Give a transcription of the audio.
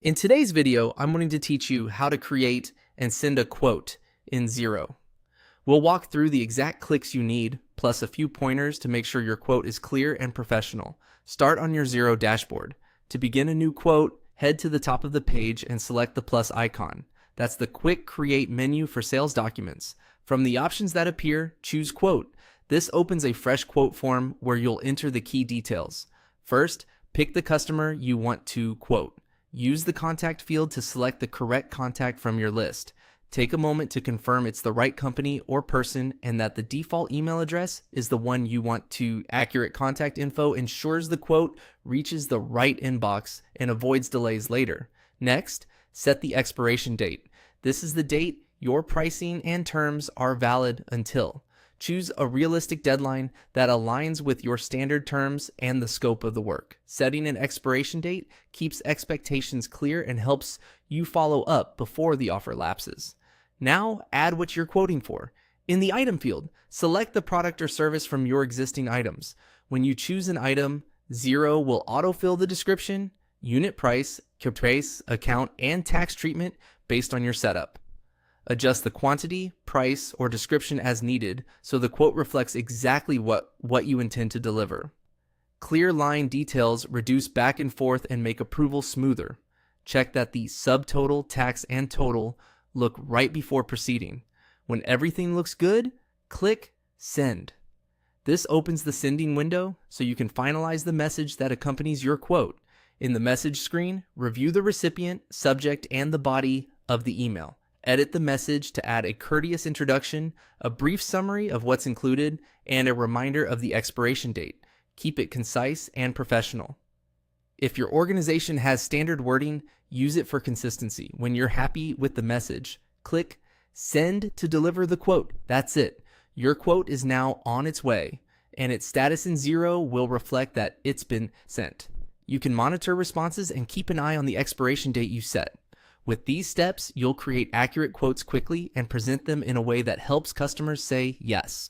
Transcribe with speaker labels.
Speaker 1: In today's video, I'm going to teach you how to create and send a quote in Xero. We'll walk through the exact clicks you need, plus a few pointers to make sure your quote is clear and professional. Start on your Xero dashboard. To begin a new quote, head to the top of the page and select the plus icon. That's the Quick Create menu for sales documents. From the options that appear, choose Quote. This opens a fresh quote form where you'll enter the key details. First, pick the customer you want to quote. Use the contact field to select the correct contact from your list. Take a moment to confirm it's the right company or person and that the default email address is the one you want to. Accurate contact info ensures the quote reaches the right inbox and avoids delays later. Next, set the expiration date. This is the date your pricing and terms are valid until. Choose a realistic deadline that aligns with your standard terms and the scope of the work. Setting an expiration date keeps expectations clear and helps you follow up before the offer lapses. Now, add what you're quoting for. In the item field, select the product or service from your existing items. When you choose an item, Xero will autofill the description, unit price, account, and tax treatment based on your setup. Adjust the quantity, price, or description as needed so the quote reflects exactly what you intend to deliver. Clear line details reduce back and forth and make approval smoother. Check that the subtotal, tax, and total look right before proceeding. When everything looks good, click Send. This opens the sending window so you can finalize the message that accompanies your quote. In the message screen, review the recipient, subject, and the body of the email. Edit the message to add a courteous introduction, a brief summary of what's included, and a reminder of the expiration date. Keep it concise and professional. If your organization has standard wording, use it for consistency. When you're happy with the message, click Send to deliver the quote. That's it. Your quote is now on its way, and its status in Xero will reflect that it's been sent. You can monitor responses and keep an eye on the expiration date you set. With these steps, you'll create accurate quotes quickly and present them in a way that helps customers say yes.